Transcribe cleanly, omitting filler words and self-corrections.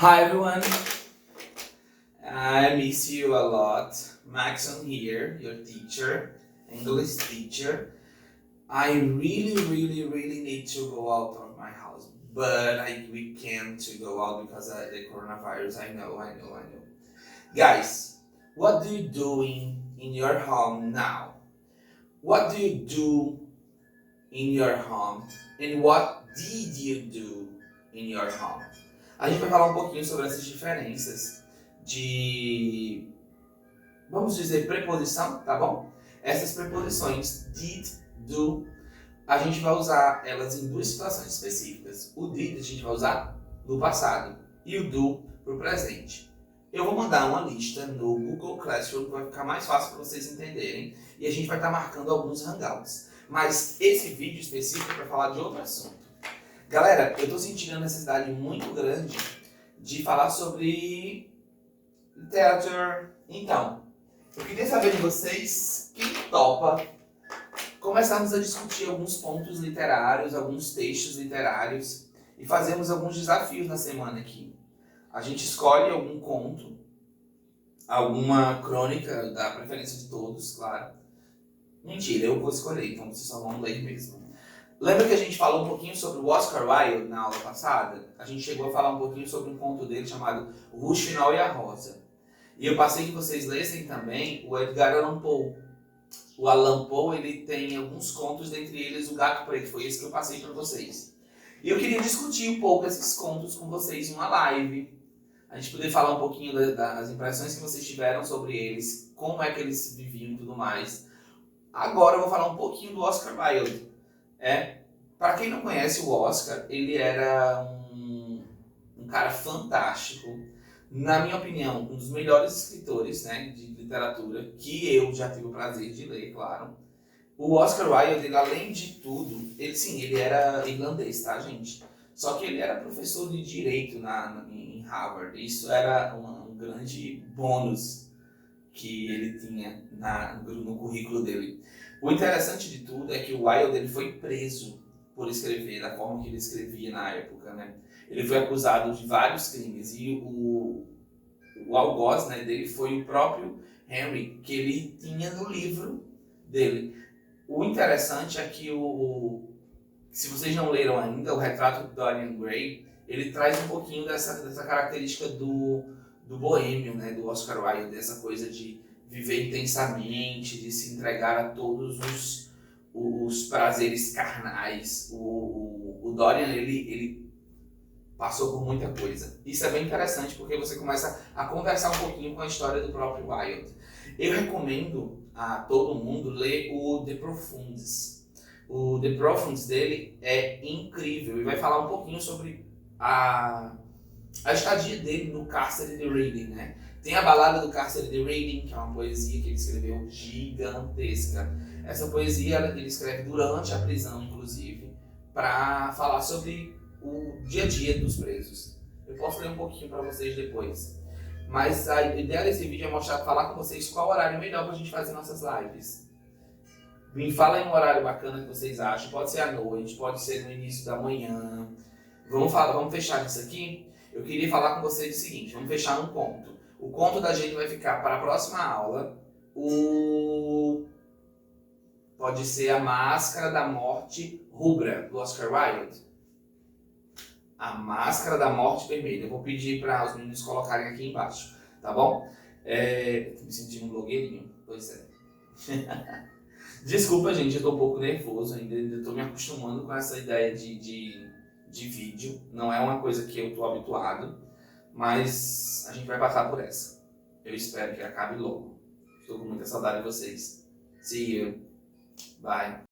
Hi everyone, I miss you a lot. Maxon here, your teacher, English teacher. I really need to go out of my house, but we can't to go out because of the coronavirus. I know. Guys, what do you doing in your home now? What do you do in your home? And what did you do in your home? A gente vai falar um pouquinho sobre essas diferenças de, vamos dizer, preposição, tá bom? Essas preposições did, do, a gente vai usar elas em duas situações específicas. O did a gente vai usar no passado e o do para o presente. Eu vou mandar uma lista no Google Classroom que vai ficar mais fácil para vocês entenderem e a gente vai estar marcando alguns hangouts. Mas esse vídeo específico é para falar de outro assunto. Galera, eu estou sentindo uma necessidade muito grande de falar sobre literature. Então, eu queria saber de vocês, quem topa começarmos a discutir alguns pontos literários, alguns textos literários e fazermos alguns desafios na semana aqui. A gente escolhe algum conto, alguma crônica, da preferência de todos, claro. Mentira, eu vou escolher, então vocês só vão ler mesmo. Lembra que a gente falou um pouquinho sobre o Oscar Wilde na aula passada? A gente chegou a falar um pouquinho sobre um conto dele chamado O Rouxinol e a Rosa. E eu passei que vocês lessem também o Edgar Allan Poe. O Allan Poe, ele tem alguns contos, dentre eles O Gato Preto, foi esse que eu passei para vocês. E eu queria discutir um pouco esses contos com vocês em uma live. A gente poder falar um pouquinho das impressões que vocês tiveram sobre eles, como é que eles viviam e tudo mais. Agora eu vou falar um pouquinho do Oscar Wilde. Para quem não conhece o Oscar, ele era um cara fantástico, na minha opinião, um dos melhores escritores, né, de literatura, que eu já tive o prazer de ler, claro. O Oscar Wilde, ele, além de tudo, ele era irlandês, tá, gente? Só que ele era professor de direito em Harvard. Isso era um grande bônus que ele tinha no currículo dele. O interessante de tudo é que o Wilde ele foi preso por escrever da forma que ele escrevia na época, né? Ele foi acusado de vários crimes e o algoz, né, dele foi o próprio Henry, que ele tinha no livro dele. O interessante é que se vocês não leram ainda, o Retrato de Dorian Gray, ele traz um pouquinho dessa característica do boêmio, né, do Oscar Wilde, dessa coisa de viver intensamente, de se entregar a todos os prazeres carnais. O Dorian, ele passou por muita coisa. Isso é bem interessante porque você começa a conversar um pouquinho com a história do próprio Wilde. Eu recomendo a todo mundo ler o The Profunds. O The Profunds dele é incrível e vai falar um pouquinho sobre a estadia dele no cárcere de Reading, né? Tem a Balada do Cárcere de Reading, que é uma poesia que ele escreveu gigantesca. Essa poesia ele escreve durante a prisão, inclusive, para falar sobre o dia a dia dos presos. Eu posso ler um pouquinho para vocês depois. Mas a ideia desse vídeo é falar com vocês qual horário melhor para a gente fazer nossas lives. Me fala em um horário bacana que vocês acham. Pode ser à noite, pode ser no início da manhã. Vamos fechar isso aqui? Eu queria falar com vocês o seguinte, vamos fechar um conto. O conto da gente vai ficar para a próxima aula. Pode ser A Máscara da Morte Rubra, do Oscar Wilde. A Máscara da Morte Vermelha. Eu vou pedir para os meninos colocarem aqui embaixo, tá bom? Tô me sentindo um blogueirinho, pois é. Desculpa, gente, eu tô um pouco nervoso ainda estou me acostumando com essa ideia de vídeo. Não é uma coisa que eu tô habituado, mas a gente vai passar por essa. Eu espero que acabe logo. Estou com muita saudade de vocês. See you. Bye.